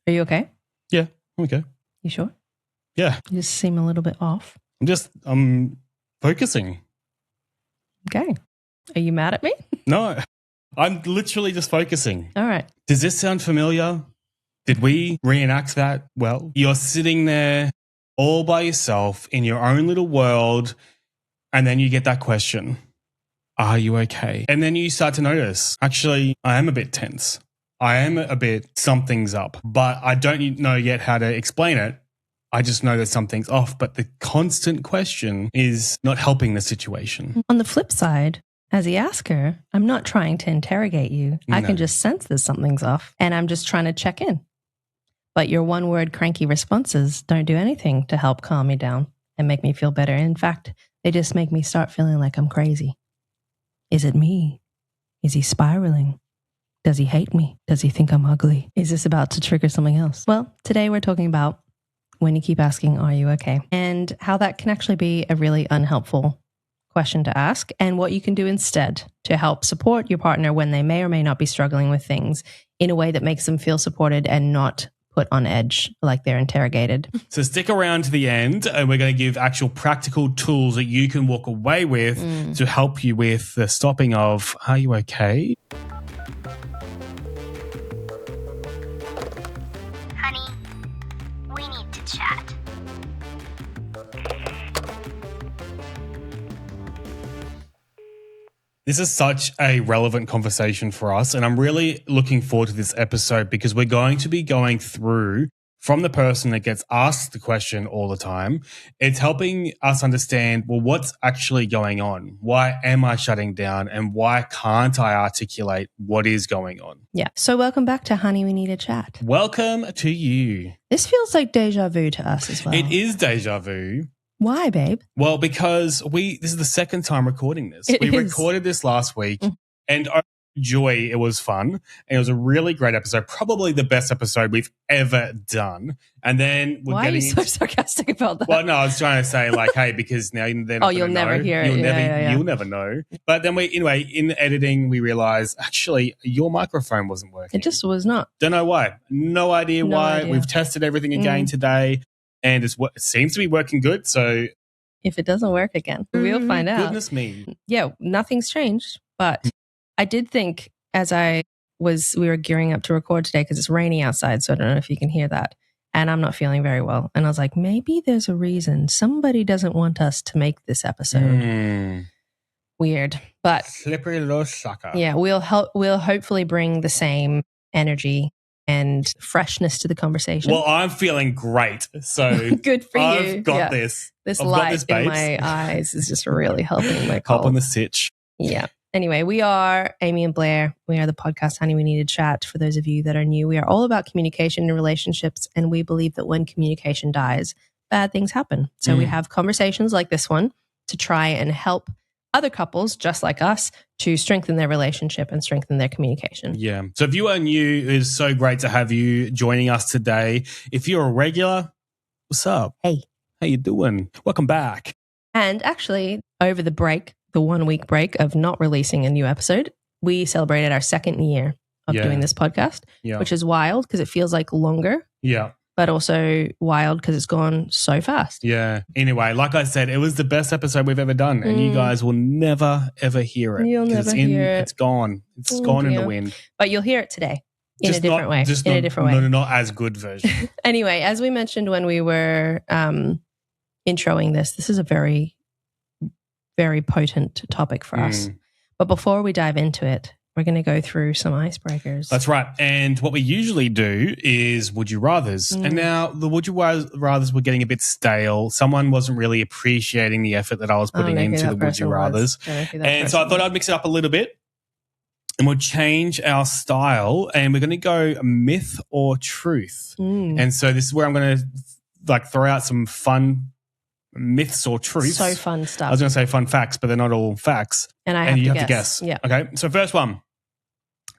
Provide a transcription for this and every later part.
Are you okay? Yeah, I'm okay. You sure? Yeah. You just seem a little bit off. I'm focusing. Okay. Are you mad at me? No, I'm literally just focusing. All right. Does this sound familiar? Did we reenact that? Well, you're sitting there all by yourself in your own little world, and then you get that question, are you okay? And then you start to notice, actually, I am a bit tense. I am a bit, something's up, but I don't know yet how to explain it. I just know that something's off, but the constant question is not helping the situation. On the flip side, as the asker, I'm not trying to interrogate you. I can just sense that something's off, and I'm just trying to check in. But your one-word cranky responses don't do anything to help calm me down and make me feel better. In fact, they just make me start feeling like I'm crazy. Is it me? Is he spiraling? Does he hate me? Does he think I'm ugly? Is this about to trigger something else? Well, today we're talking about when you keep asking, are you okay? And how that can actually be a really unhelpful question to ask, and what you can do instead to help support your partner when they may or may not be struggling with things in a way that makes them feel supported and not put on edge like they're interrogated. So stick around to the end, and we're going to give actual practical tools that you can walk away with to help you with the stopping of, are you okay? Honey, we need to chat. This is such a relevant conversation for us, and I'm really looking forward to this episode because we're going to be going through from the person that gets asked the question all the time. It's helping us understand, well, what's actually going on? Why am I shutting down? And why can't I articulate what is going on? Yeah. So welcome back to Honey, We Need a Chat. Welcome to you. This feels like deja vu to us as well. It is deja vu. Why, babe? Well, because this is the second time recording this. We recorded this last week, and oh, joy, it was fun. And it was a really great episode, probably the best episode we've ever done. And then Why are you so sarcastic about that? Well, no, I was trying to say like, hey, because now they're not you'll never hear it. You'll never know. But then in editing, we realized actually your microphone wasn't working. It just was not. Don't know why. No idea why. We've tested everything again today. And it seems to be working good. So if it doesn't work again, we'll find out. Goodness me. Yeah, nothing's changed. But I did think as we were gearing up to record today because it's rainy outside. So I don't know if you can hear that. And I'm not feeling very well. And I was like, maybe there's a reason. Somebody doesn't want us to make this episode. Weird. But slippery little sucker. Yeah, we'll hopefully bring the same energy and freshness to the conversation. Well, I'm feeling great. So good for you. I've got this. This light in my eyes is just really helping my cold. Hop on the sitch. Yeah. Anyway, we are Amy and Blair. We are the podcast Honey, We Need a Chat. For those of you that are new, we are all about communication and relationships. And we believe that when communication dies, bad things happen. So we have conversations like this one to try and help other couples just like us to strengthen their relationship and strengthen their communication. Yeah. So if you are new, it is so great to have you joining us today. If you're a regular, what's up? Hey. How you doing? Welcome back. And actually, over the break, the 1 week break of not releasing a new episode, we celebrated our second year of doing this podcast, which is wild because it feels like longer. Yeah. But also wild because it's gone so fast. Yeah. Anyway, like I said, it was the best episode we've ever done, and you guys will never, ever hear it. You'll never hear it. It's gone. It's gone in the wind. But you'll hear it today in Just a different way. Just in a different way. No, not as good version. Anyway, as we mentioned when we were introing this is a very, very potent topic for us. But before we dive into it, we're going to go through some icebreakers. That's right. And what we usually do is Would You Rathers. And now the Would You Rathers were getting a bit stale. Someone wasn't really appreciating the effort that I was putting into the Would You Rathers. And so I thought I'd mix it up a little bit. And we'll change our style. And we're going to go myth or truth. And so this is where I'm going to throw out some fun myths or truths. So fun stuff. I was going to say fun facts, but they're not all facts. And you have to guess. Yeah. Okay. So first one.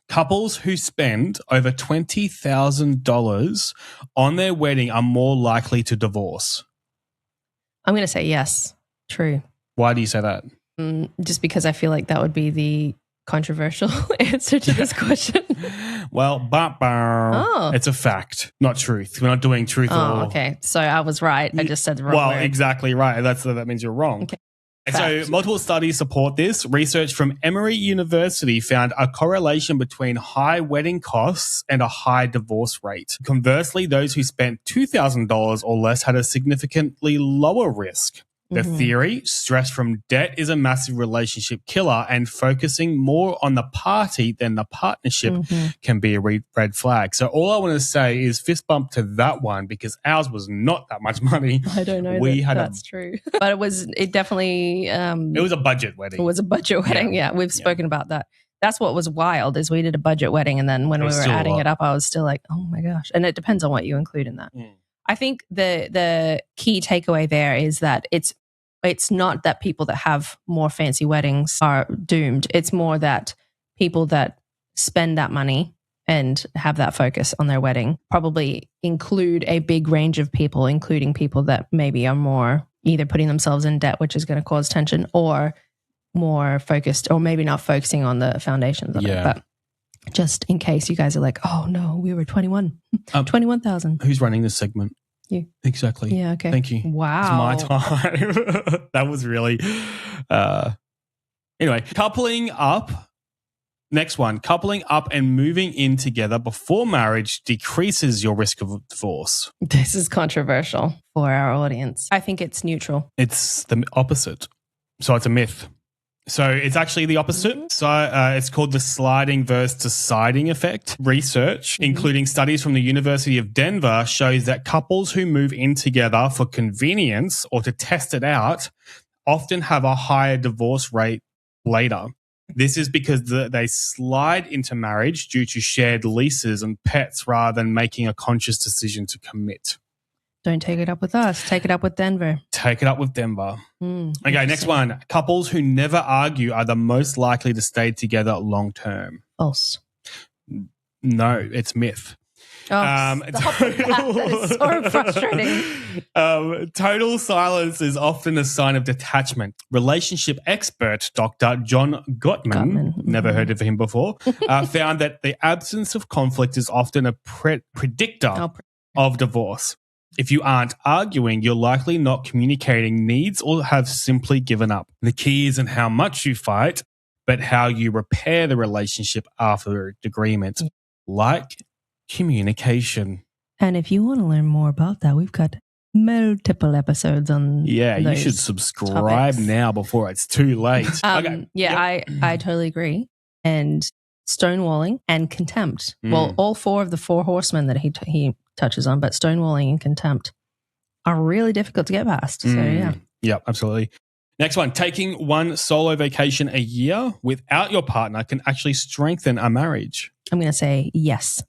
Couples who spend over $20,000 on their wedding are more likely to divorce. I'm going to say yes. True. Why do you say that? Just because I feel like that would be the controversial answer to this question. Well, it's a fact, not truth. We're not doing truth or... okay. So I was right. I just said the wrong word. Well, exactly right. That means you're wrong. Okay. And so multiple studies support this. Research from Emory University found a correlation between high wedding costs and a high divorce rate. Conversely, those who spent $2,000 or less had a significantly lower risk. The theory, stress from debt is a massive relationship killer, and focusing more on the party than the partnership can be a red flag. So all I want to say is fist bump to that one, because ours was not that much money. I don't know that's true. But it definitely... it was a budget wedding. It was a budget wedding, yeah. We've spoken about that. That's what was wild, is we did a budget wedding, and then when we were adding it up, I was still like, oh my gosh. And it depends on what you include in that. I think the key takeaway there is that it's not that people that have more fancy weddings are doomed. It's more that people that spend that money and have that focus on their wedding probably include a big range of people, including people that maybe are more either putting themselves in debt, which is going to cause tension, or more focused, or maybe not focusing on the foundations of it. But just in case you guys are like, oh no, we were 21,000. Who's running this segment? You. Exactly. Yeah, okay. Thank you. Wow. It's my time. That was really... Anyway, coupling up. Next one. Coupling up and moving in together before marriage decreases your risk of divorce. This is controversial for our audience. I think it's neutral. It's the opposite. So it's a myth. So it's actually the opposite. So it's called the sliding versus deciding effect. Research, including studies from the University of Denver, shows that couples who move in together for convenience or to test it out often have a higher divorce rate later. This is because they slide into marriage due to shared leases and pets rather than making a conscious decision to commit. Don't take it up with us. Take it up with Denver. Take it up with Denver. Okay, next one. Couples who never argue are the most likely to stay together long term. False. No, it's myth. Oh, stop with that. That is so frustrating. Total silence is often a sign of detachment. Relationship expert Dr. John Gottman, never heard of him before, found that the absence of conflict is often a predictor of divorce. If you aren't arguing, you're likely not communicating needs or have simply given up. The key isn't how much you fight, but how you repair the relationship after agreement, like communication. And if you want to learn more about that, we've got multiple episodes on you should subscribe now before it's too late. Okay. I totally agree. And stonewalling and contempt. Well, all four of the four horsemen that he touches on, but stonewalling and contempt are really difficult to get past. So yeah, absolutely. Next one, taking one solo vacation a year without your partner can actually strengthen a marriage. I'm going to say yes.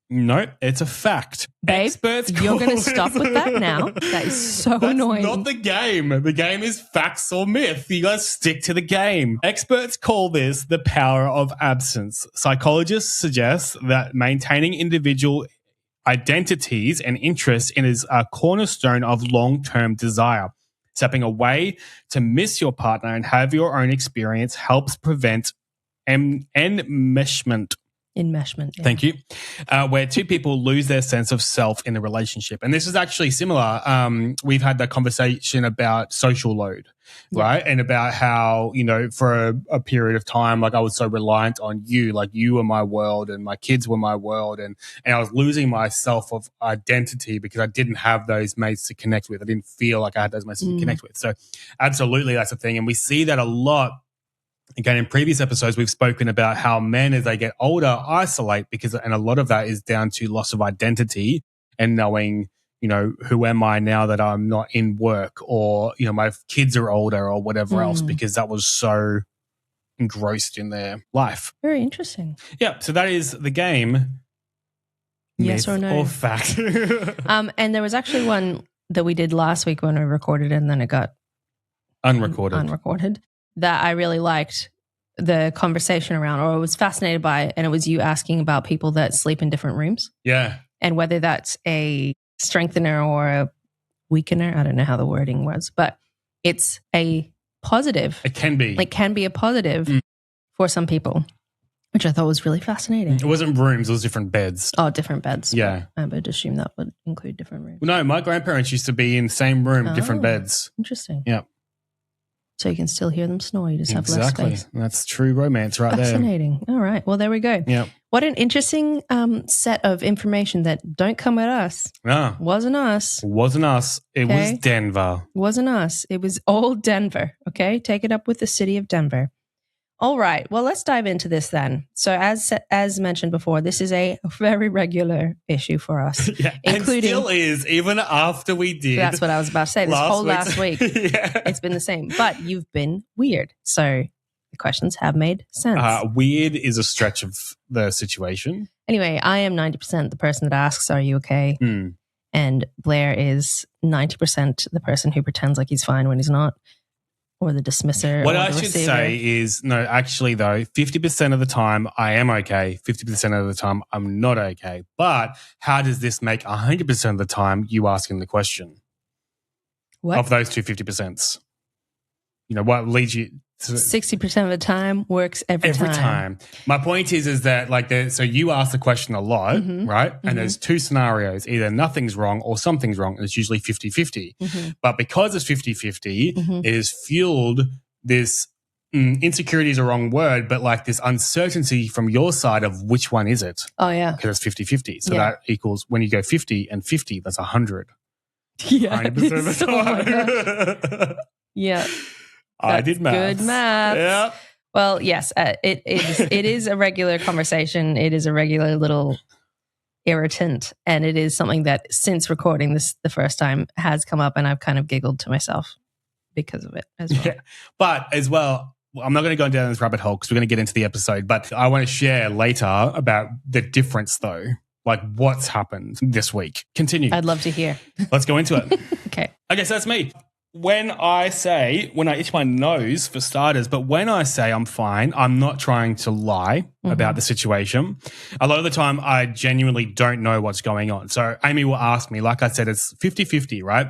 No, it's a fact. Babe, experts you're going to stop with that now. That is so annoying. That's not the game. The game is facts or myth. You guys stick to the game. Experts call this the power of absence. Psychologists suggest that maintaining individual identities and interests is a cornerstone of long-term desire. Stepping away to miss your partner and have your own experience helps prevent enmeshment. Enmeshment. Yeah. Thank you. Where two people lose their sense of self in a relationship. And this is actually similar. We've had that conversation about social load, right? And about how, for a period of time, like I was so reliant on you, like you were my world and my kids were my world. And I was losing my self of identity because I didn't have those mates to connect with. I didn't feel like I had those mates to connect with. So absolutely, that's a thing. And we see that a lot. Again, in previous episodes, we've spoken about how men, as they get older, isolate and a lot of that is down to loss of identity and knowing, who am I now that I'm not in work, or, my kids are older or whatever else, because that was so engrossed in their life. Very interesting. Yeah. So that is the game. Yes myth or no? Or fact. And there was actually one that we did last week when we recorded it, and then it got unrecorded. That I really liked the conversation around, or I was fascinated by it, and it was you asking about people that sleep in different rooms. Yeah. And whether that's a strengthener or a weakener. I don't know how the wording was, but it's a positive. It can be. It can be a positive for some people, which I thought was really fascinating. It wasn't rooms, it was different beds. Oh, different beds. Yeah. I would assume that would include different rooms. No, my grandparents used to be in the same room, different beds. Interesting. Yeah. So you can still hear them snore. You just have less space. That's true romance right there. Fascinating. All right. Well, there we go. Yeah. What an interesting set of information that don't come at us. No. Wasn't us. Wasn't us. It was Denver. Wasn't us. It was old Denver. Okay. Take it up with the city of Denver. All right. Well, let's dive into this then. So as mentioned before, this is a very regular issue for us. Yeah, including, and still is, even after we did. That's what I was about to say. This whole last week, it's been the same. But you've been weird. So the questions have made sense. Weird is a stretch of the situation. Anyway, I am 90% the person that asks, are you okay? And Blair is 90% the person who pretends like he's fine when he's not. Or the dismisser. What or I the should receiver. say is, no, actually though, 50% of the time I am okay, 50% of the time I'm not okay. But how does this make 100% of the time you asking the question? What? Of those two 50%? You know, what leads you to 60% of the time works every time. My point is that like, so you ask the question a lot, right? And there's two scenarios, either nothing's wrong or something's wrong. And it's usually 50-50. But because it's 50-50, it has fueled this insecurity is a wrong word, but like this uncertainty from your side of which one is it? Oh, yeah. Because it's 50-50. So that equals, when you go 50 and 50, that's 100. Yeah. 100% of the time. Oh yeah. I did math. Good math. Yeah. Well, yes, it is a regular conversation. It is a regular little irritant. And it is something that since recording this the first time has come up, and I've kind of giggled to myself because of it as well. Yeah. But as well, I'm not going to go down this rabbit hole because we're going to get into the episode, but I want to share later about the difference though, like what's happened this week. Continue. I'd love to hear. Let's go into it. Okay. I guess that's me. When I itch my nose for starters, but when I say I'm fine, I'm not trying to lie about the situation. A lot of the time, I genuinely don't know what's going on. So Amy will ask me, like I said, it's 50-50, right?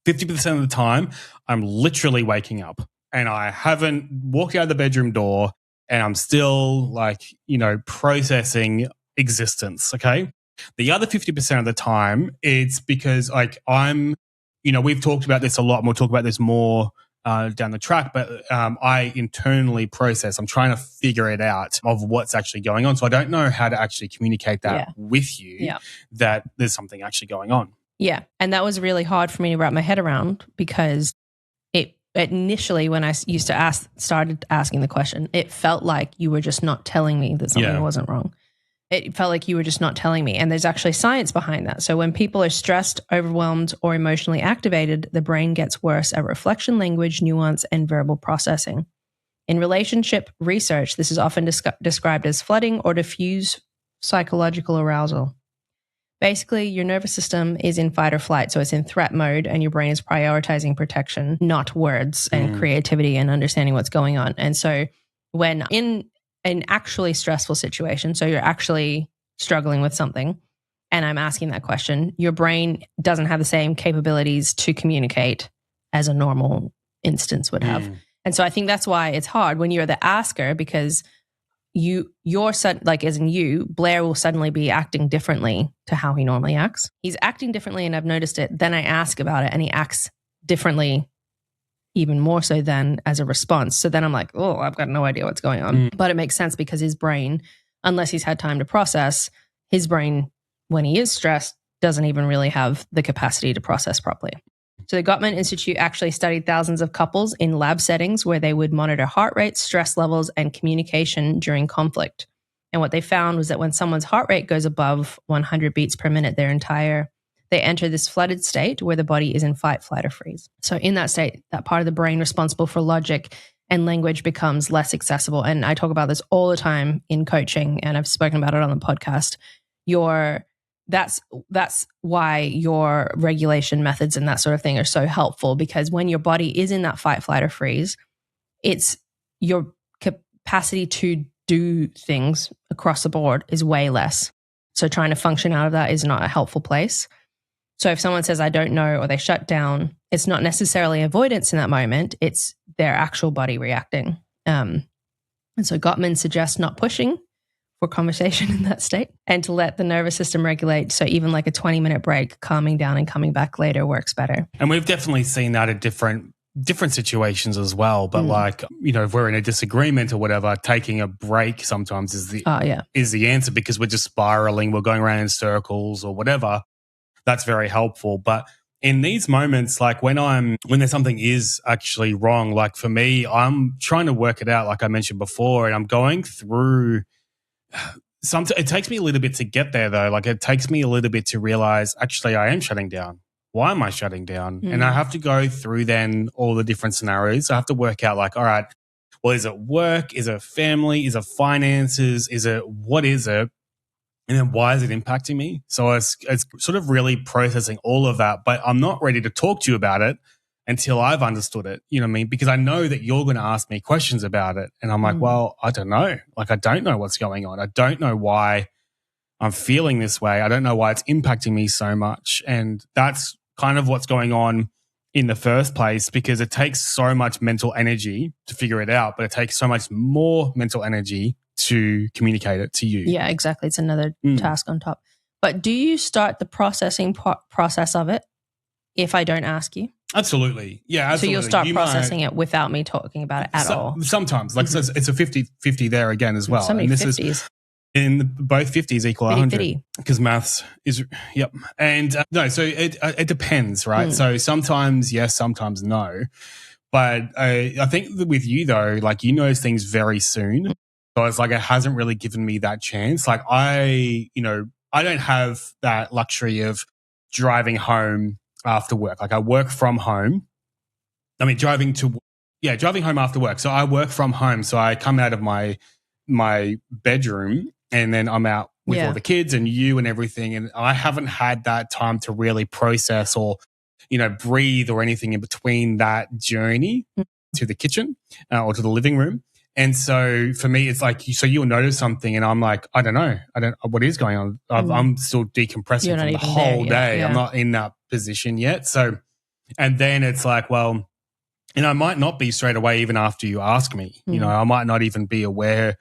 50% of the time, I'm literally waking up and I haven't walked out the bedroom door and I'm still like, processing existence, okay? The other 50% of the time, it's because like we've talked about this a lot and we'll talk about this more down the track, but I internally process. I'm trying to figure it out of what's actually going on. So I don't know how to actually communicate that with you, that there's something actually going on. Yeah. And that was really hard for me to wrap my head around because it initially when I started asking the question, it felt like you were just not telling me that something wasn't wrong. It felt like you were just not telling me. And there's actually science behind that. So when people are stressed, overwhelmed, or emotionally activated, the brain gets worse at reflection, language, nuance, and verbal processing. In relationship research, this is often described as flooding or diffuse psychological arousal. Basically, your nervous system is in fight or flight, so it's in threat mode, and your brain is prioritizing protection, not words and creativity and understanding what's going on. And so when in an actually stressful situation, so you're actually struggling with something, and I'm asking that question, your brain doesn't have the same capabilities to communicate as a normal instance would have. And so I think that's why it's hard when you're the asker, because Blair will suddenly be acting differently to how he normally acts. He's acting differently, and I've noticed it. Then I ask about it, and he acts differently, even more so than as a response. So then I'm like, oh, I've got no idea what's going on. But it makes sense because his brain, unless he's had time to process, his brain, when he is stressed, doesn't even really have the capacity to process properly. So the Gottman Institute actually studied thousands of couples in lab settings where they would monitor heart rate, stress levels, and communication during conflict. And what they found was that when someone's heart rate goes above 100 beats per minute, they enter this flooded state where the body is in fight, flight, or freeze. So in that state, that part of the brain responsible for logic and language becomes less accessible. And I talk about this all the time in coaching, and I've spoken about it on the podcast. That's why your regulation methods and that sort of thing are so helpful, because when your body is in that fight, flight, or freeze, it's your capacity to do things across the board is way less. So trying to function out of that is not a helpful place. So if someone says, I don't know, or they shut down, it's not necessarily avoidance in that moment. It's their actual body reacting. And so Gottman suggests not pushing for conversation in that state and to let the nervous system regulate. So even like a 20-minute break, calming down and coming back later works better. And we've definitely seen that at different situations as well. But like, if we're in a disagreement or whatever, taking a break sometimes is the answer, because we're just spiraling, we're going around in circles or whatever. That's very helpful. But in these moments, like when there's something is actually wrong, like for me, I'm trying to work it out, like I mentioned before, and I'm going through. It takes me a little bit to get there, though. Like it takes me a little bit to realize, actually, I am shutting down. Why am I shutting down? And I have to go through then all the different scenarios. I have to work out like, all right, well, is it work? Is it family? Is it finances? What is it? And then why is it impacting me? So it's sort of really processing all of that, but I'm not ready to talk to you about it until I've understood it. You know what I mean? Because I know that you're going to ask me questions about it. And I'm like, well, I don't know. Like, I don't know what's going on. I don't know why I'm feeling this way. I don't know why it's impacting me so much. And that's kind of what's going on in the first place, because it takes so much mental energy to figure it out, but it takes so much more mental energy to communicate it to you. Yeah, exactly. It's another task on top. But do you start the processing process of it if I don't ask you? Absolutely. Yeah, absolutely. So you'll start processing it without me talking about it at all? Sometimes. Like, so it's a 50-50 there again as well. So many and this 50s. Is in both 50s equal 100, because maths is, yep. And no, so it depends, right? So sometimes yes, sometimes no. But I think that with you though, like you notice things very soon. So it's like it hasn't really given me that chance. Like I don't have that luxury of driving home after work. Like I work from home. I mean, driving home after work. So I work from home. So I come out of my bedroom and then I'm out with all the kids and you and everything. And I haven't had that time to really process or, breathe or anything in between that journey to the kitchen or to the living room. And so for me, it's like, so you'll notice something and I'm like, I don't know. What is going on? I'm still decompressing from the whole day. Yeah. I'm not in that position yet. So, and then it's like, well, I might not be straight away even after you ask me. I might not even be aware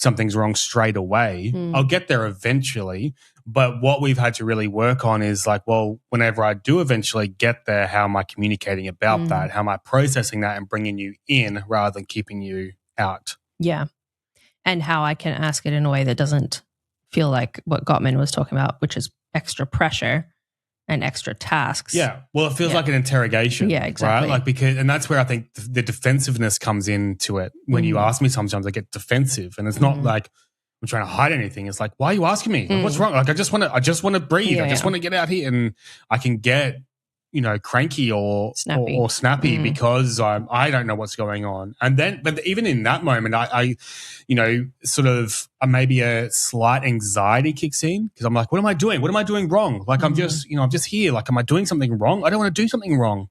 something's wrong straight away. I'll get there eventually. But what we've had to really work on is like, well, whenever I do eventually get there, how am I communicating about that? How am I processing that and bringing you in rather than keeping you out? Yeah. And how I can ask it in a way that doesn't feel like what Gottman was talking about, which is extra pressure and extra tasks. Yeah. Well, it feels like an interrogation. Yeah, exactly. Right? And that's where I think the defensiveness comes into it. When you ask me, sometimes I get defensive, and it's not like I'm trying to hide anything. It's like, why are you asking me? Like, what's wrong? Like, I just want to breathe. I just want to get out here, and I can get, cranky or snappy because I don't know what's going on. And then, but even in that moment, I sort of maybe a slight anxiety kicks in because I'm like, what am I doing? What am I doing wrong? Like, I'm just here. Like, am I doing something wrong? I don't want to do something wrong,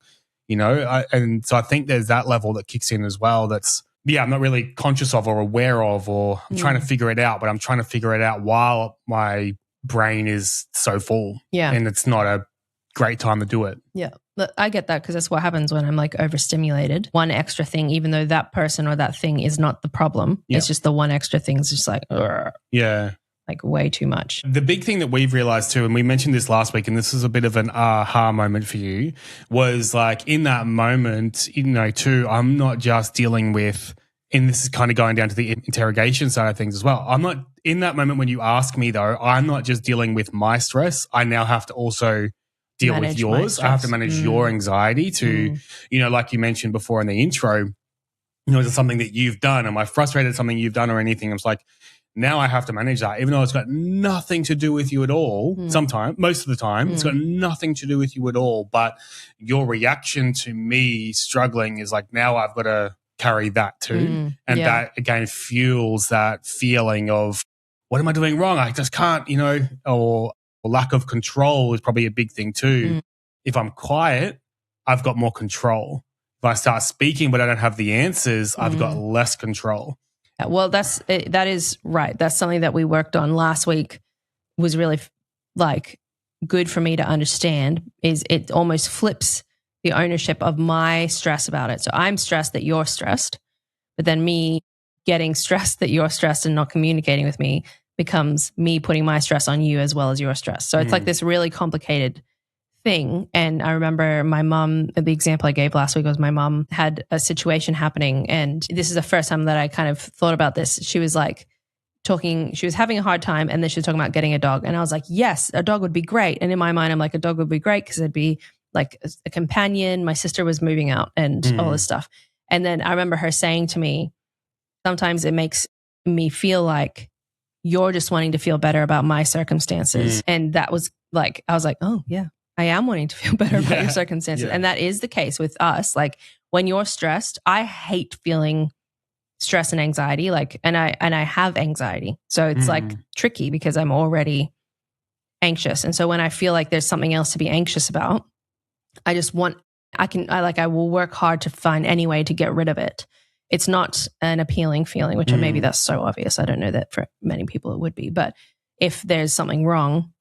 and so I think there's that level that kicks in as well. That's, I'm not really conscious of or aware of, or I'm trying to figure it out, but I'm trying to figure it out while my brain is so full. Yeah. And it's not a great time to do it. Yeah. I get that because that's what happens when I'm like overstimulated. One extra thing, even though that person or that thing is not the problem, it's just the one extra thing is just like, like way too much. The big thing that we've realized too, and we mentioned this last week, and this is a bit of an aha moment for you, was like in that moment, too, I'm not just dealing with, and this is kind of going down to the interrogation side of things as well. I'm not in that moment when you ask me though, I'm not just dealing with my stress. I now have to also deal with yours. I have to manage your anxiety to, like you mentioned before in the intro, is it something that you've done? Am I frustrated at something you've done or anything? It's like, now I have to manage that, even though it's got nothing to do with you at all. Sometimes, most of the time, it's got nothing to do with you at all. But your reaction to me struggling is like, now I've got to carry that too. And that, again, fuels that feeling of, what am I doing wrong? I just can't, or lack of control is probably a big thing too. If I'm quiet, I've got more control. If I start speaking but I don't have the answers, I've got less control. Well, that is right. That's something that we worked on last week. Was really like good for me to understand. Is it almost flips the ownership of my stress about it. So I'm stressed that you're stressed, but then me getting stressed that you're stressed and not communicating with me becomes me putting my stress on you as well as your stress. So it's like this really complicated thing. And I remember my mom, the example I gave last week was my mom had a situation happening. And this is the first time that I kind of thought about this. She was like she was having a hard time. And then she was talking about getting a dog. And I was like, yes, a dog would be great. And in my mind, I'm like, a dog would be great because it'd be like a companion. My sister was moving out and all this stuff. And then I remember her saying to me, sometimes it makes me feel like you're just wanting to feel better about my circumstances. And that was like, I was like, oh yeah, I am wanting to feel better about your circumstances. And that is the case with us. Like when you're stressed, I hate feeling stress and anxiety. Like, and I have anxiety. So it's like tricky because I'm already anxious. And so when I feel like there's something else to be anxious about, I will work hard to find any way to get rid of it. It's not an appealing feeling, which maybe that's so obvious. I don't know that for many people it would be. But if there's something wrong,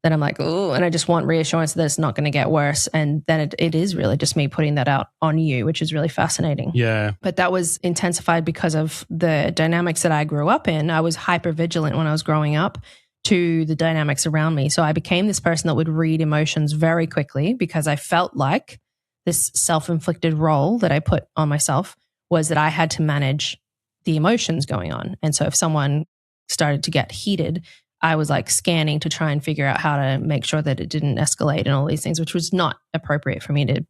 then I'm like, oh, and I just want reassurance that it's not going to get worse. And then it is really just me putting that out on you, which is really fascinating. Yeah. But that was intensified because of the dynamics that I grew up in. I was hyper vigilant when I was growing up to the dynamics around me. So I became this person that would read emotions very quickly because I felt like this self-inflicted role that I put on myself was that I had to manage the emotions going on. And so if someone started to get heated, I was like scanning to try and figure out how to make sure that it didn't escalate and all these things, which was not appropriate for me to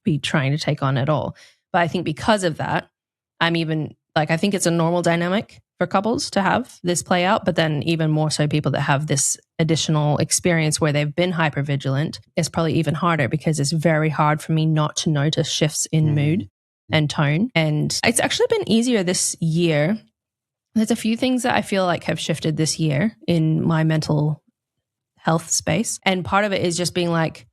be trying to take on at all. But I think because of that, I'm even like, I think it's a normal dynamic for couples to have this play out, but then even more so people that have this additional experience where they've been hypervigilant, it's probably even harder because it's very hard for me not to notice shifts in mood and tone. And it's actually been easier this year. There's a few things that I feel like have shifted this year in my mental health space. And part of it is just being like,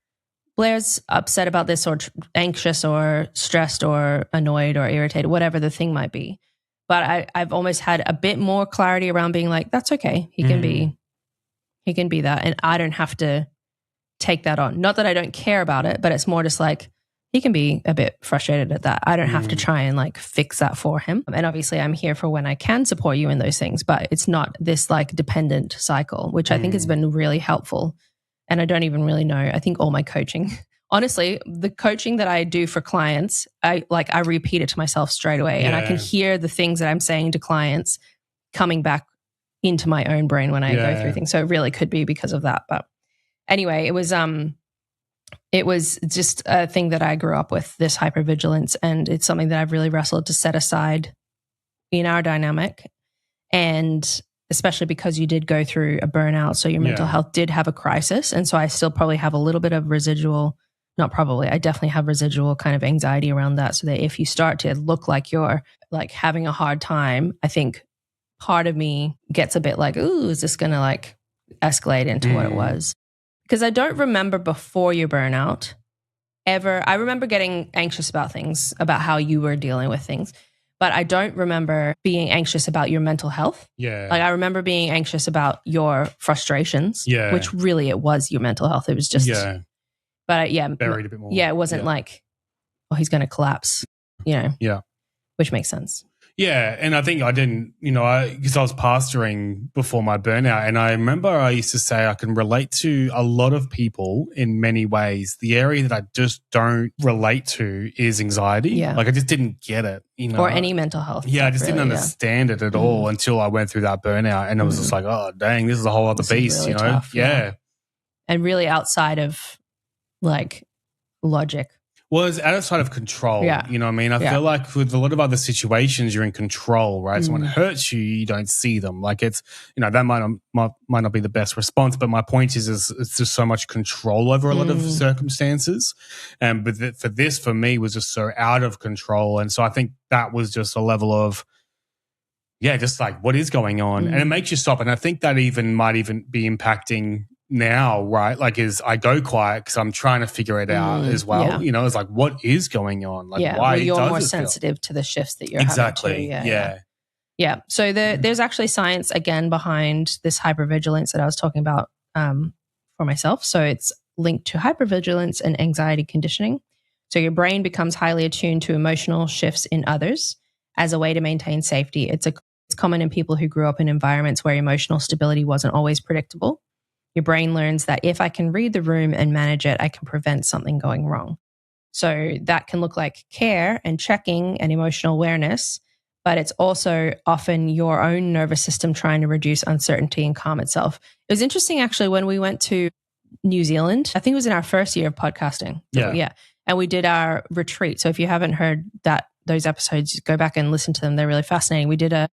Blair's upset about this or anxious or stressed or annoyed or irritated, whatever the thing might be. But I've almost had a bit more clarity around being like, that's okay. He can be that. And I don't have to take that on. Not that I don't care about it, but it's more just like, he can be a bit frustrated at that. I don't have to try and like fix that for him. And obviously I'm here for when I can support you in those things, but it's not this like dependent cycle, which I think has been really helpful. And I don't even really know. I think all my coaching, honestly, the coaching that I do for clients, I repeat it to myself straight away. And I can hear the things that I'm saying to clients coming back into my own brain when I go through things. So it really could be because of that. But anyway, it was just a thing that I grew up with, this hypervigilance. And it's something that I've really wrestled to set aside in our dynamic. And especially because you did go through a burnout. So your mental health did have a crisis. And so I still probably have a little bit of residual, not probably, I definitely have residual kind of anxiety around that. So that if you start to look like you're like having a hard time, I think part of me gets a bit like, ooh, is this going to like escalate into what it was? Because I don't remember before your burnout ever. I remember getting anxious about things, about how you were dealing with things. But I don't remember being anxious about your mental health. Yeah. Like I remember being anxious about your frustrations, which really it was your mental health. It was just, but buried a bit more. Yeah, it wasn't like, oh, he's going to collapse, which makes sense. Yeah, and I think I didn't, because I was pastoring before my burnout, and I remember I used to say I can relate to a lot of people in many ways. The area that I just don't relate to is anxiety. Yeah. Like I just didn't get it, Or any mental health. Yeah, I just didn't understand it at all until I went through that burnout, and it was just like, oh, dang, this is a whole other beast, really tough, Yeah. And really outside of like logic. Well, it's outside of control. Yeah. You know what I mean? I feel like with a lot of other situations, you're in control, right? Someone hurts you, you don't see them. Like it's, that might not be the best response, but my point is it's just so much control over a lot of circumstances. But for me, was just so out of control. And so I think that was just a level of, just like what is going on? And it makes you stop. And I think that might even be impacting now, right? Like I go quiet because I'm trying to figure it out as well. It's like, what is going on? Like why you're more sensitive to the shifts that you're having to. Yeah. So there's actually science again behind this hypervigilance that I was talking about for myself. So it's linked to hypervigilance and anxiety conditioning. So your brain becomes highly attuned to emotional shifts in others as a way to maintain safety. It's common in people who grew up in environments where emotional stability wasn't always predictable. Your brain learns that if I can read the room and manage it, I can prevent something going wrong. So that can look like care and checking and emotional awareness, but it's also often your own nervous system trying to reduce uncertainty and calm itself. It was interesting, actually, when we went to New Zealand. I think it was in our first year of podcasting. Yeah. And we did our retreat. So if you haven't heard those episodes, go back and listen to them. They're really fascinating. We did a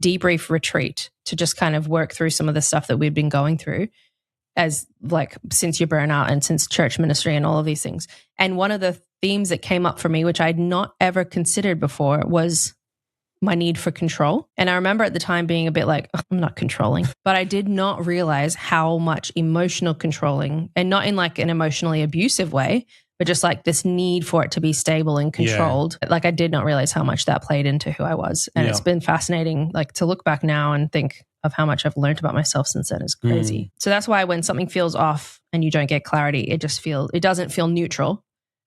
debrief retreat to just kind of work through some of the stuff that we've been going through as like since your burnout and since church ministry and all of these things. And one of the themes that came up for me, which I'd not ever considered before, was my need for control. And I remember at the time being a bit like, oh, I'm not controlling, but I did not realize how much emotional controlling, and not in like an emotionally abusive way, but just like this need for it to be stable and controlled. Yeah. Like I did not realize how much that played into who I was. And it's been fascinating, like to look back now and think of how much I've learned about myself since then is crazy. So that's why when something feels off and you don't get clarity, it doesn't feel neutral.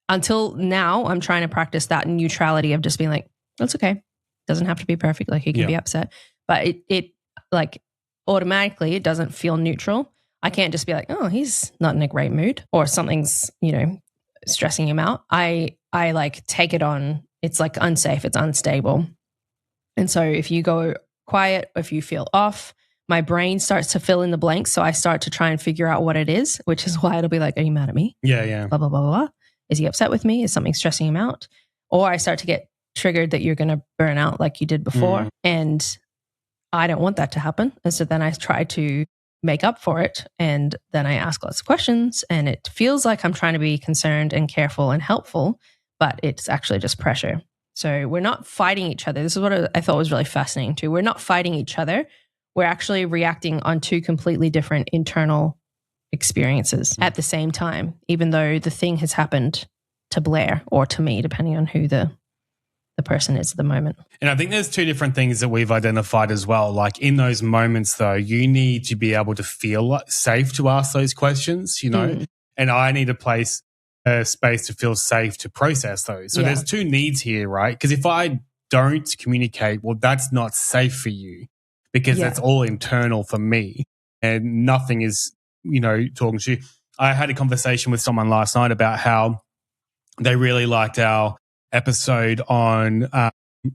Until now, I'm trying to practice that neutrality of just being like, that's okay. Doesn't have to be perfect. Like you can be upset, but it like automatically it doesn't feel neutral. I can't just be like, oh, he's not in a great mood or something's, stressing him out. I like take it on. It's like unsafe. It's unstable. And so if you go quiet, if you feel off, my brain starts to fill in the blanks. So I start to try and figure out what it is, which is why it'll be like, are you mad at me? Yeah. Blah, blah, blah, blah, blah. Is he upset with me? Is something stressing him out? Or I start to get triggered that you're going to burn out like you did before. And I don't want that to happen. And so then I try to make up for it. And then I ask lots of questions and it feels like I'm trying to be concerned and careful and helpful, but it's actually just pressure. So we're not fighting each other. This is what I thought was really fascinating too. We're not fighting each other. We're actually reacting on two completely different internal experiences at the same time, even though the thing has happened to Blair or to me, depending on who the person is at the moment. And I think there's two different things that we've identified as well. Like in those moments though, you need to be able to feel safe to ask those questions, and I need a space to feel safe to process those. So there's two needs here, right? Because if I don't communicate, well, that's not safe for you because that's all internal for me and nothing is, talking to you. I had a conversation with someone last night about how they really liked our episode on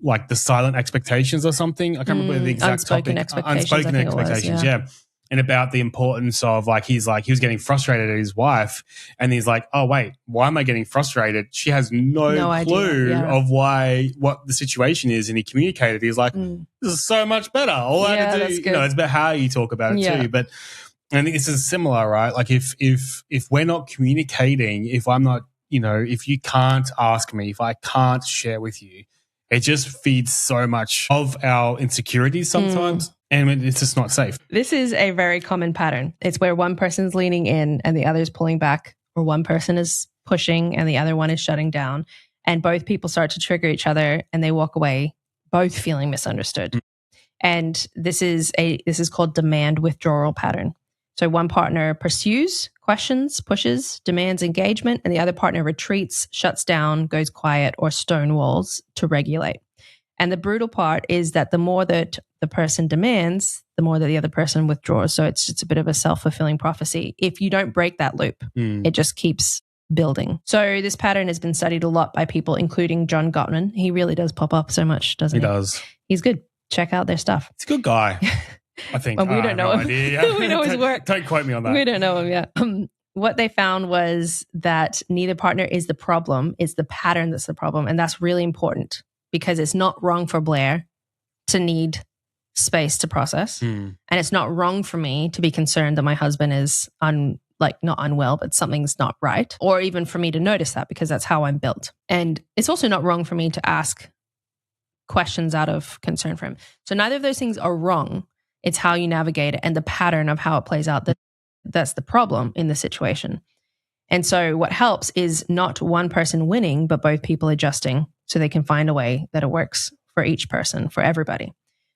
like the silent expectations or something. I can't remember the exact unspoken topic. Unspoken expectations, yeah. And about the importance of he was getting frustrated at his wife and he's like, oh wait, why am I getting frustrated? She has no clue of what the situation is. And he communicated, he's like, this is so much better. All I had to do, it's about how you talk about it too. But I think this is similar, right? Like if we're not communicating, if I'm not, if you can't ask me, if I can't share with you, it just feeds so much of our insecurities sometimes. And it's just not safe. This is a very common pattern. It's where one person's leaning in and the other's pulling back, or one person is pushing and the other one is shutting down. And both people start to trigger each other and they walk away both feeling misunderstood. And this is called demand-withdrawal pattern. So one partner pursues, questions, pushes, demands engagement, and the other partner retreats, shuts down, goes quiet, or stonewalls to regulate. And the brutal part is that the more that the person demands, the more that the other person withdraws. So it's just a bit of a self-fulfilling prophecy. If you don't break that loop, it just keeps building. So this pattern has been studied a lot by people, including John Gottman. He really does pop up so much, doesn't he? He does. He's good. Check out their stuff. He's a good guy. I think. Well, we don't know him. We know his work. Don't quote me on that. We don't know him yet. What they found was that neither partner is the problem. It's the pattern that's the problem. And that's really important because it's not wrong for Blair to need space to process. And it's not wrong for me to be concerned that my husband is not unwell, but something's not right. Or even for me to notice that because that's how I'm built. And it's also not wrong for me to ask questions out of concern for him. So neither of those things are wrong. It's how you navigate it and the pattern of how it plays out. That's the problem in the situation. And so what helps is not one person winning, but both people adjusting so they can find a way that it works for each person, for everybody.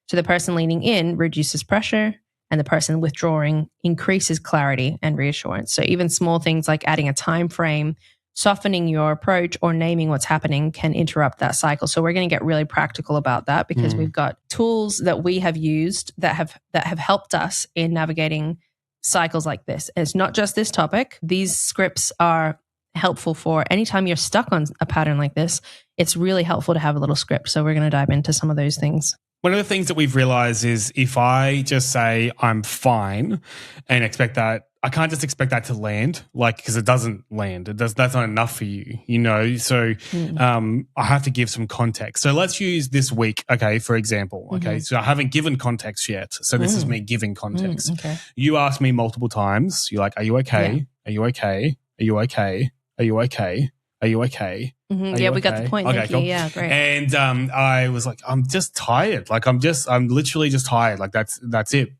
So the person leaning in reduces pressure and the person withdrawing increases clarity and reassurance. So even small things like adding a time frame, softening your approach or naming what's happening can interrupt that cycle. So we're going to get really practical about that because we've got tools that we have used that have helped us in navigating cycles like this. And it's not just this topic. These scripts are helpful for anytime you're stuck on a pattern like this. It's really helpful to have a little script. So we're going to dive into some of those things. One of the things that we've realized is if I just say I'm fine and expect that, I can't just expect that to land, like, because it doesn't land. That's not enough for you, you know? So I have to give some context. So let's use this week, okay, for example. Okay, so I haven't given context yet. So this is me giving context. Okay. You asked me multiple times. You're like, are you okay? Yeah. Are you okay? Are you okay? Are you okay? Are you okay? Yeah, we got the point. Okay, Thank cool. you. Yeah, great. And I was like, I'm just tired. Like I'm literally just tired. Like that's it.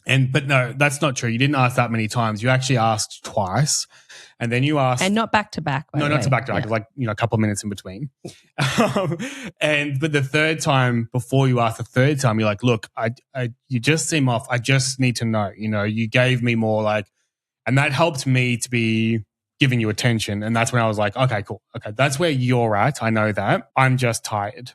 But no, that's not true. You didn't ask that many times. You actually asked twice. And then you asked. And not back to back. No, not to back to back. Like, a couple of minutes in between. But the third time, before you asked the third time, you're like, look, you just seem off. I just need to know. You know, you gave me more like, and that helped me to be giving you attention. And that's when I was like, okay, cool. Okay, that's where you're at. I know that. I'm just tired.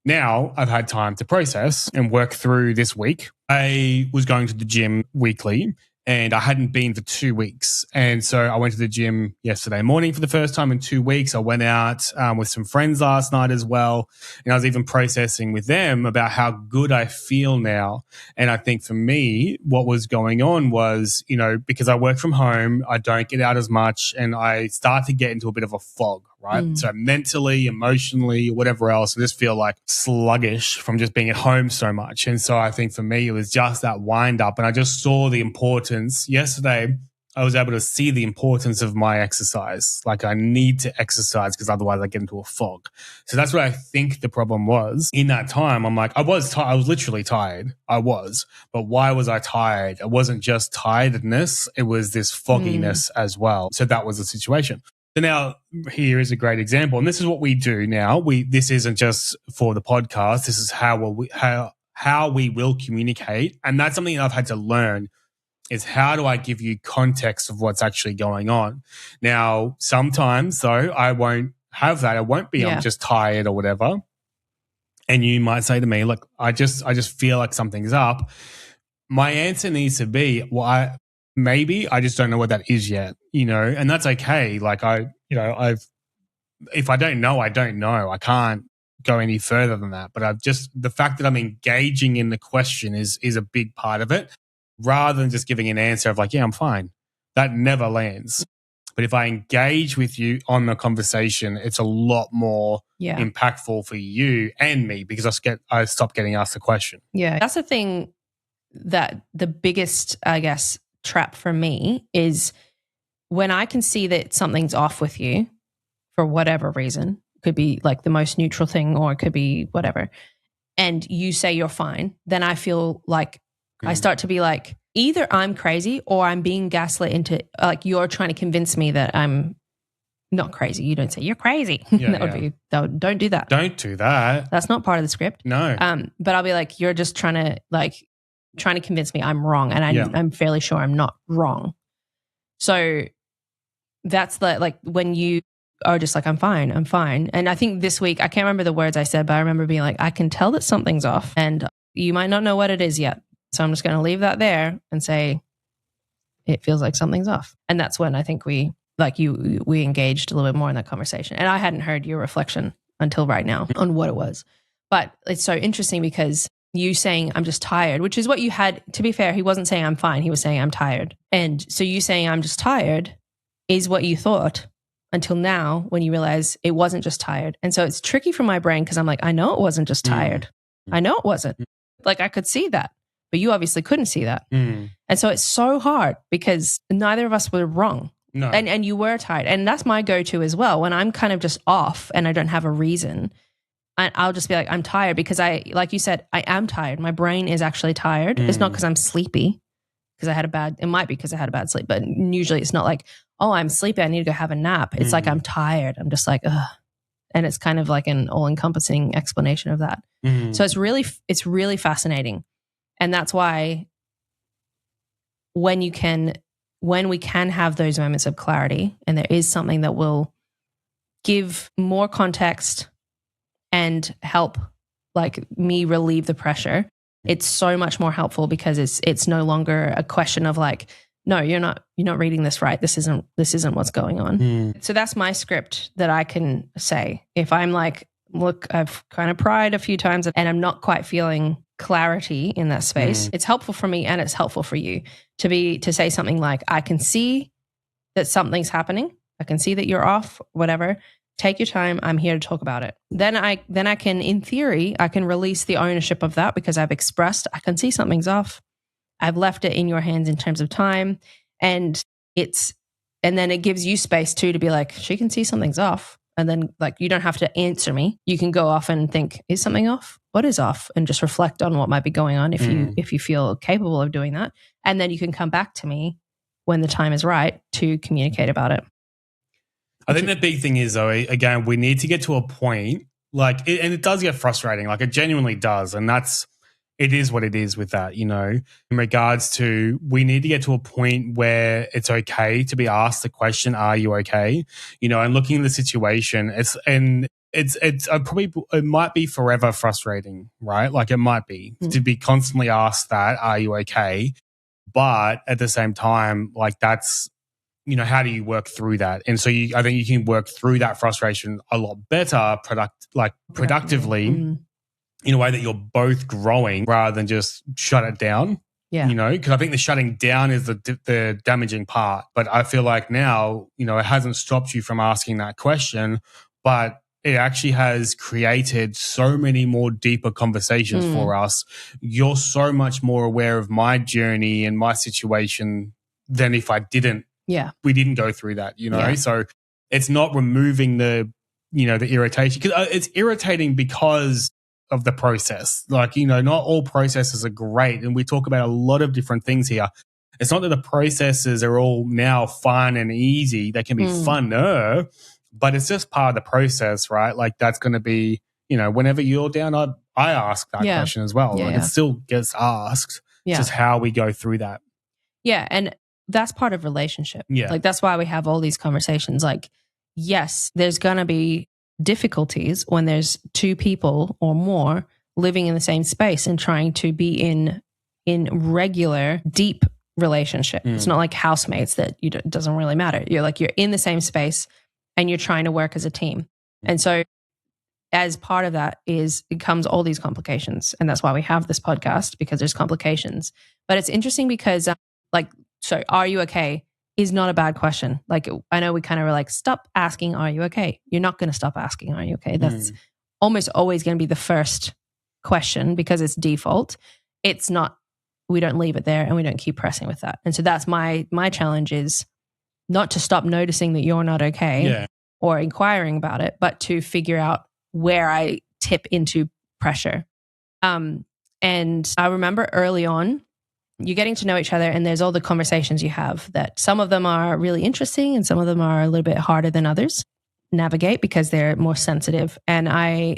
Now I've had time to process and work through this week. I was going to the gym weekly and I hadn't been for 2 weeks. And so I went to the gym yesterday morning for the first time in 2 weeks. I went out with some friends last night as well. And I was even processing with them about how good I feel now. And I think for me, what was going on was, you know, because I work from home, I don't get out as much and I start to get into a bit of a fog, right? So mentally, emotionally, whatever else, I just feel like sluggish from just being at home so much. And so I think for me, it was just that wind up. And I just saw the importance. Yesterday, I was able to see the importance of my exercise. Like I need to exercise because otherwise I get into a fog. So that's what I think the problem was. In that time, I'm like, I was literally tired. I was. But why was I tired? It wasn't just tiredness. It was this fogginess as well. So that was the situation. So now here is a great example. And this is what we do now. This isn't just for the podcast. This is how we will communicate. And that's something that I've had to learn is how do I give you context of what's actually going on? Now, sometimes though, I won't have that. It won't be I'm just tired or whatever. And you might say to me, look, I just feel like something's up. My answer needs to be, well, maybe I just don't know what that is yet, you know, and that's okay. Like if I don't know, I don't know. I can't go any further than that. But the fact that I'm engaging in the question is a big part of it. Rather than just giving an answer of like, yeah, I'm fine. That never lands. But if I engage with you on the conversation, it's a lot more impactful for you and me because I stop getting asked the question. Yeah. That's the thing that the biggest, I guess, trap for me is when I can see that something's off with you for whatever reason. It could be like the most neutral thing or it could be whatever. And you say you're fine. Then I feel like I start to be like, either I'm crazy or I'm being gaslit into like you're trying to convince me that I'm not crazy. You don't say you're crazy. Don't do that. Don't do that. That's not part of the script. No. But I'll be like, you're just trying to convince me I'm wrong, and I'm fairly sure I'm not wrong. So that's like when you are just like, I'm fine. And I think this week, I can't remember the words I said, but I remember being like, I can tell that something's off, and you might not know what it is yet. So I'm just going to leave that there and say, it feels like something's off. And that's when I think we engaged a little bit more in that conversation. And I hadn't heard your reflection until right now on what it was. But it's so interesting because you saying I'm just tired, which is what you had, to be fair, he wasn't saying I'm fine. He was saying I'm tired. And so you saying I'm just tired is what you thought until now when you realize it wasn't just tired. And so it's tricky for my brain because I'm like, I know it wasn't just tired. I know it wasn't. Like I could see that. But you obviously couldn't see that. And so it's so hard because neither of us were wrong. No. And you were tired. And that's my go-to as well. When I'm kind of just off and I don't have a reason, I'll just be like, I'm tired because like you said, I am tired. My brain is actually tired. It's not because I'm sleepy because it might be because I had a bad sleep. But usually it's not like, oh, I'm sleepy. I need to go have a nap. It's like I'm tired. I'm just like, ugh. And it's kind of like an all-encompassing explanation of that. So it's really fascinating. And that's why when you can when we can have those moments of clarity and there is something that will give more context and help like me relieve the pressure, it's so much more helpful because it's no longer a question of like, no, you're not reading this right. This isn't what's going on. So that's my script that I can say. If I'm like, look, I've kind of pried a few times and I'm not quite feeling clarity in that space, it's helpful for me and it's helpful for you to say something like, I can see that something's happening. I can see that you're off, whatever. Take your time. I'm here to talk about it. Then I can, in theory, I can release the ownership of that because I've expressed, I can see something's off. I've left it in your hands in terms of time. And then it gives you space too to be like, she can see something's off. And then like, you don't have to answer me. You can go off and think, is something off? What is off? And just reflect on what might be going on if you feel capable of doing that. And then you can come back to me when the time is right to communicate about it. I think the big thing is, though, again, we need to get to a point, and it does get frustrating, like it genuinely does. And it is what it is with that, in regards to, we need to get to a point where it's okay to be asked the question, are you okay? And looking at the situation, it might be forever frustrating, right? Like it might be to be constantly asked that, are you okay? But at the same time, like that's, how do you work through that? And so I think you can work through that frustration a lot better, productively in a way that you're both growing rather than just shut it down. Yeah. Because I think the shutting down is the damaging part. But I feel like now, it hasn't stopped you from asking that question, but it actually has created so many more deeper conversations for us. You're so much more aware of my journey and my situation than if I didn't. Yeah. We didn't go through that, So it's not removing the irritation. Because it's irritating because of the process. Like, not all processes are great. And we talk about a lot of different things here. It's not that the processes are all now fun and easy. They can be funner, but it's just part of the process, right? Like that's going to be, whenever you're down, I ask that question as well. It still gets asked. It's just how we go through that. Yeah. And that's part of relationship. Yeah. Like that's why we have all these conversations. Like, yes, there's going to be difficulties when there's two people or more living in the same space and trying to be in regular, deep relationship. It's not like housemates that it doesn't really matter. You're in the same space and you're trying to work as a team. And so as part of that it comes all these complications. And that's why we have this podcast, because there's complications. But it's interesting because so are you okay is not a bad question. Like I know we kind of were like, stop asking, are you okay? You're not going to stop asking, are you okay? That's almost always going to be the first question because it's default. It's not, we don't leave it there and we don't keep pressing with that. And so that's my challenge is not to stop noticing that you're not okay or inquiring about it, but to figure out where I tip into pressure. And I remember early on, you're getting to know each other and there's all the conversations you have that some of them are really interesting and some of them are a little bit harder than others navigate because they're more sensitive. And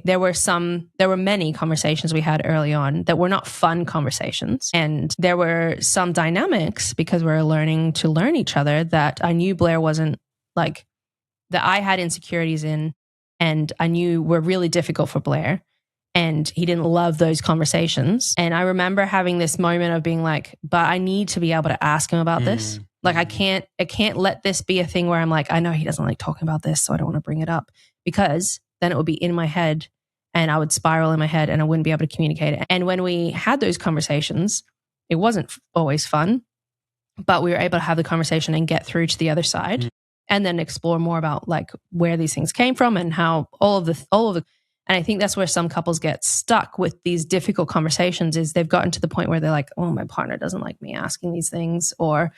there were many conversations we had early on that were not fun conversations. And there were some dynamics because we're learning to learn each other that I knew Blair wasn't like, that I had insecurities in and I knew were really difficult for Blair. And he didn't love those conversations. And I remember having this moment of being like, but I need to be able to ask him about this. Like I can't let this be a thing where I'm like, I know he doesn't like talking about this, so I don't want to bring it up, because then it would be in my head and I would spiral in my head and I wouldn't be able to communicate it. And when we had those conversations, it wasn't always fun, but we were able to have the conversation and get through to the other side and then explore more about like where these things came from and how all of the and I think that's where some couples get stuck with these difficult conversations is they've gotten to the point where they're like, oh, my partner doesn't like me asking these things, or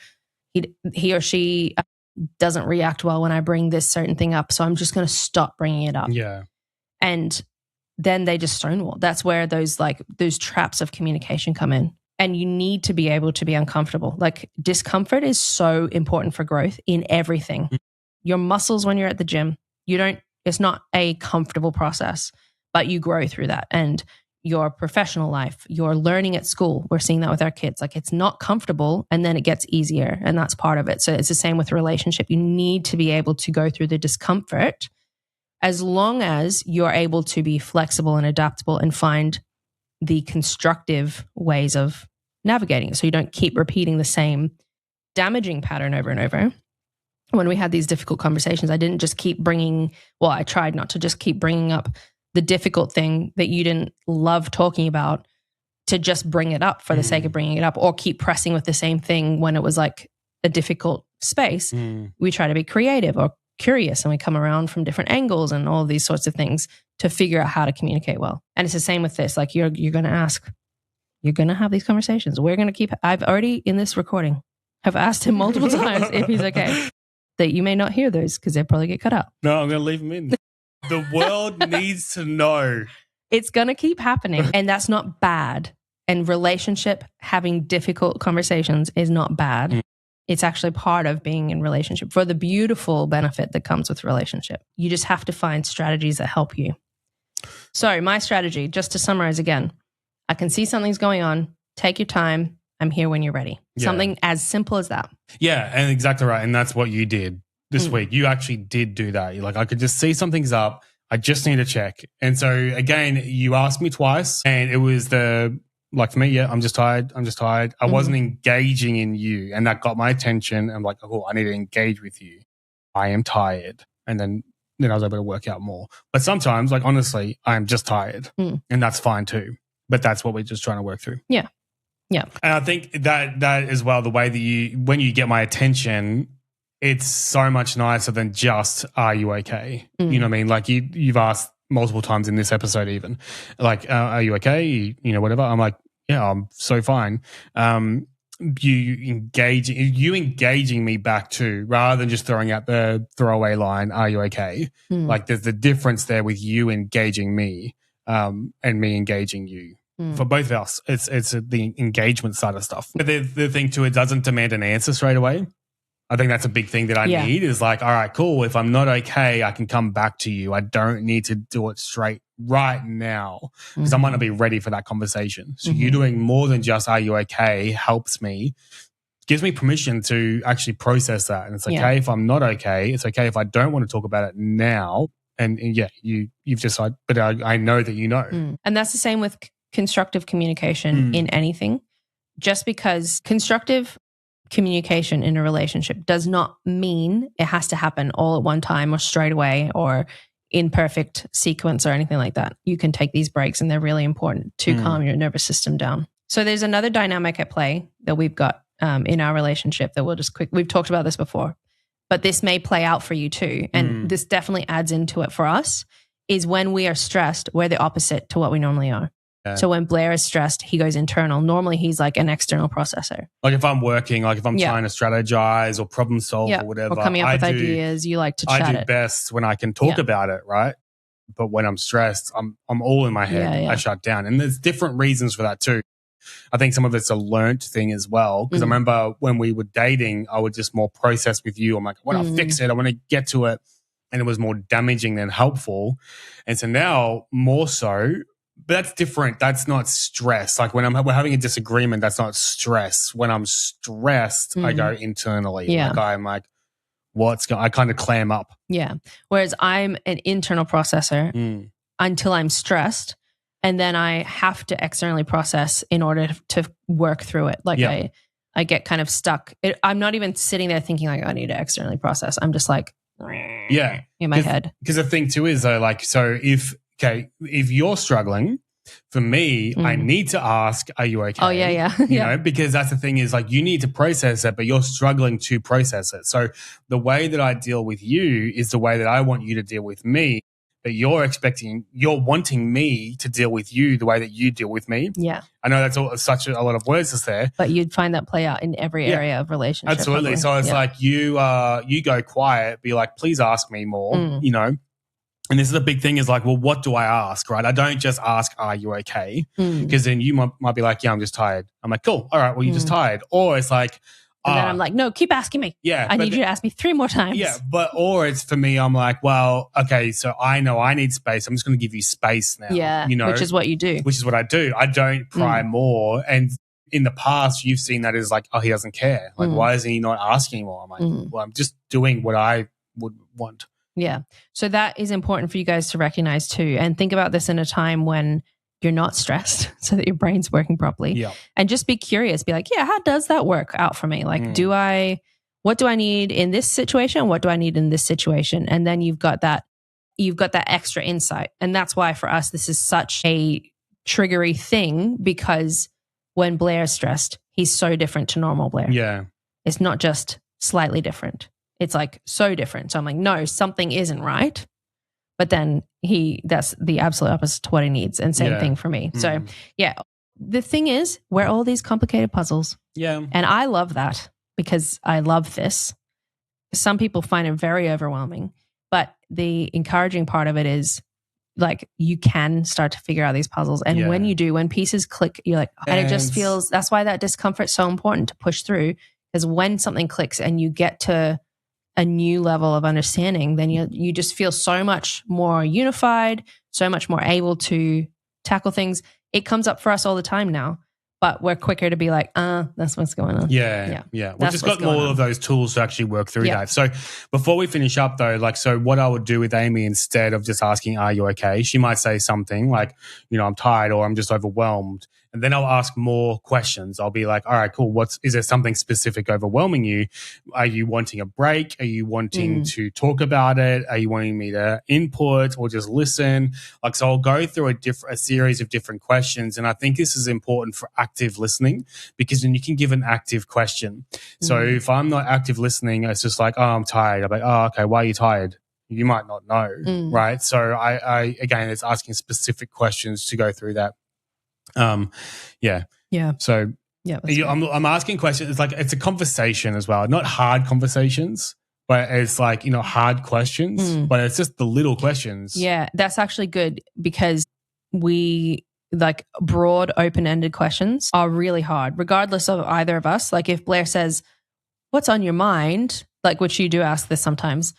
he or she doesn't react well when I bring this certain thing up. So I'm just going to stop bringing it up. Yeah. And then they just stonewall. That's where those traps of communication come in. And you need to be able to be uncomfortable. Like discomfort is so important for growth in everything. Your muscles when you're at the gym, it's not a comfortable process, but you grow through that. And your professional life, your learning at school. We're seeing that with our kids. Like it's not comfortable and then it gets easier, and that's part of it. So it's the same with a relationship. You need to be able to go through the discomfort as long as you're able to be flexible and adaptable and find the constructive ways of navigating it. So you don't keep repeating the same damaging pattern over and over. When we had these difficult conversations, I didn't just keep I tried not to just keep bringing up the difficult thing that you didn't love talking about to just bring it up for the sake of bringing it up, or keep pressing with the same thing when it was like a difficult space. We try to be creative or curious, and we come around from different angles and all these sorts of things to figure out how to communicate well. And it's the same with this. Like you're going to ask, you're going to have these conversations. We're going to keep, I've already in this recording, have asked him multiple times if he's okay. That you may not hear those because they'll probably get cut out. No, I'm going to leave them in. The world needs to know. It's going to keep happening, and that's not bad. And relationship, having difficult conversations is not bad. It's actually part of being in relationship for the beautiful benefit that comes with relationship. You just have to find strategies that help you. So my strategy, just to summarize again, I can see something's going on. Take your time. I'm here when you're ready. Yeah. Something as simple as that. Yeah, and exactly right. And that's what you did this week. You actually did do that. You're like, I could just see something's up. I just need to check. And so again, you asked me twice, and it was like for me, yeah, I'm just tired. I wasn't engaging in you, and that got my attention. I'm like, oh, I need to engage with you. I am tired. And then I was able to work out more. But sometimes, like honestly, I am just tired, and that's fine too. But that's what we're just trying to work through. Yeah. Yeah. And I think that as well, the way that when you get my attention, it's so much nicer than just, are you okay? You know what I mean? Like you've asked multiple times in this episode even, like, are you okay? You know, whatever. I'm like, yeah, I'm so fine. You engaging me back too, rather than just throwing out the throwaway line, are you okay? Like there's the difference there with you engaging me and me engaging you. For both of us, it's the engagement side of stuff. But the thing too, it doesn't demand an answer straight away. I think that's a big thing that I need is like, all right, cool. If I'm not okay, I can come back to you. I don't need to do it straight right now because I might not be ready for that conversation. So you doing more than just, are you okay, helps me, gives me permission to actually process that. And it's okay if I'm not okay. It's okay if I don't want to talk about it now. And yeah, you've decided, but I know that you know. And that's the same with constructive communication in anything. Just because constructive communication in a relationship does not mean it has to happen all at one time or straight away or in perfect sequence or anything like that. You can take these breaks, and they're really important to calm your nervous system down. So there's another dynamic at play that we've got in our relationship that we've talked about this before, but this may play out for you too. And this definitely adds into it for us, is when we are stressed, we're the opposite to what we normally are. So when Blair is stressed, he goes internal. Normally, he's like an external processor. Like if I'm working, like if I'm trying to strategize or problem solve or whatever. Or coming up with ideas, you like to chat I do best when I can talk about it, right? But when I'm stressed, I'm all in my head. I shut down. And there's different reasons for that too. I think some of it's a learnt thing as well. Because I remember when we were dating, I would just more process with you. I'm like, I want to fix it. I want to get to it. And it was more damaging than helpful. And so now more so, but that's different. That's not stress. Like when we're having a disagreement, that's not stress. When I'm stressed, I go internally. Yeah. Like I'm like, I kind of clam up. Yeah. Whereas I'm an internal processor until I'm stressed. And then I have to externally process in order to work through it. Like I get kind of stuck. I'm not even sitting there thinking like I need to externally process. I'm just like, in my head. Because the thing too is though, like, so if you're struggling, for me, I need to ask, are you okay? Oh, yeah. You know, because that's the thing is like you need to process it, but you're struggling to process it. So the way that I deal with you is the way that I want you to deal with me. But you're wanting me to deal with you the way that you deal with me. Yeah. I know that's such a lot of words that's there. But you'd find that play out in every area of relationship. Absolutely. Probably. So it's like you go quiet, be like, please ask me more, you know. And this is a big thing is like, well, what do I ask, right? I don't just ask, are you okay? Because then you might be like, yeah, I'm just tired. I'm like, cool. All right, well, you're just tired. Or it's like, And then I'm like, no, keep asking me. Yeah. I need you to ask me 3 more times. Yeah. Or it's for me, I'm like, well, okay, so I know I need space. I'm just going to give you space now. Yeah. You know, which is what you do. Which is what I do. I don't pry more. And in the past, you've seen that as like, oh, he doesn't care. Like, why is he not asking more? I'm like, well, I'm just doing what I would want. Yeah. So that is important for you guys to recognize too. And think about this in a time when you're not stressed so that your brain's working properly. Yeah. And just be curious. Be like, yeah, how does that work out for me? Like, what do I need in this situation? What do I need in this situation? And then you've got that extra insight. And that's why for us, this is such a triggery thing, because when Blair's stressed, he's so different to normal Blair. Yeah. It's not just slightly different. It's like so different. So I'm like, no, something isn't right. But then that's the absolute opposite to what he needs. And same thing for me. So yeah, the thing is, we're all these complicated puzzles. Yeah. And I love that because I love this. Some people find it very overwhelming, but the encouraging part of it is like you can start to figure out these puzzles. And when you do, when pieces click, you're like, and it just feels, that's why that discomfort's so important to push through, because when something clicks and you get to a new level of understanding, then you just feel so much more unified, so much more able to tackle things. It comes up for us all the time now, but we're quicker to be like, that's what's going on. Yeah. We've just got more of those tools to actually work through that. So before we finish up though, like, so what I would do with Amy, instead of just asking, are you okay? She might say something like, I'm tired, or I'm just overwhelmed. And then I'll ask more questions. I'll be like, all right, cool. Is there something specific overwhelming you? Are you wanting a break? Are you wanting to talk about it? Are you wanting me to input or just listen? Like, so I'll go through a series of different questions. And I think this is important for active listening, because then you can give an active question. So if I'm not active listening, it's just like, oh, I'm tired. I'm like, oh, okay. Why are you tired? You might not know. Right. So I again, it's asking specific questions to go through that. So I'm asking questions. It's like, it's a conversation as well, not hard conversations, but it's like, hard questions, but it's just the little questions. Yeah, that's actually good, because we like broad open-ended questions are really hard, regardless of either of us. Like if Blair says, what's on your mind? Like, which you do ask this sometimes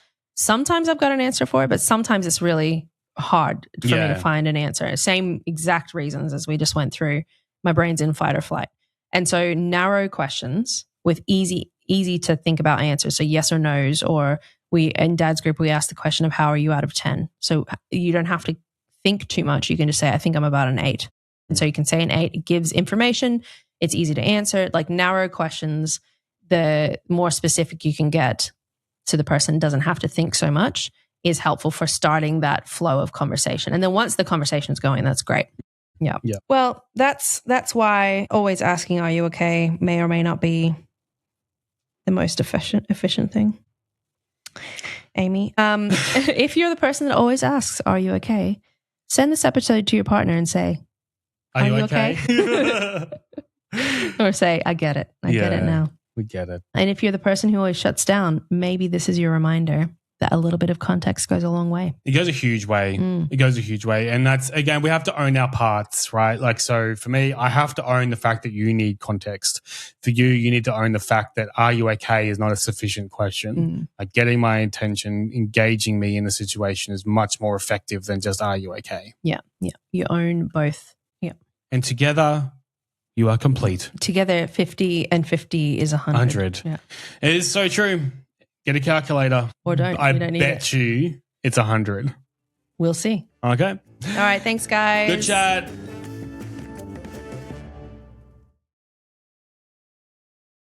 I've got an answer for it, but sometimes it's really hard for me to find an answer. Same exact reasons as we just went through. My brain's in fight or flight. And so narrow questions with easy to think about answers. So yes or no's, or in Dad's group, we asked the question of how are you out of 10? So you don't have to think too much. You can just say, I think I'm about an 8. And so you can say an 8. It gives information. It's easy to answer. Like narrow questions, the more specific you can get so the person doesn't have to think so much, is helpful for starting that flow of conversation. And then once the conversation's going, that's great. Yeah. Well, that's why always asking, are you okay, may or may not be the most efficient thing. Amy, if you're the person that always asks, are you okay, send this episode to your partner and say, are you okay? Or say, I get it. I get it now. We get it. And if you're the person who always shuts down, maybe this is your reminder that a little bit of context goes a long way. It goes a huge way. It goes a huge way. And that's, again, we have to own our parts, right? Like, so for me, I have to own the fact that you need context. For you, you need to own the fact that are you okay is not a sufficient question. Like getting my attention, engaging me in the situation is much more effective than just are you okay? Yeah. You own both. Yeah. And together, you are complete. Together, 50 and 50 is 100. Yeah. It is so true. Get a calculator. Or don't. I you don't need bet you it's 100. We'll see. Okay. All right. Thanks, guys. Good chat.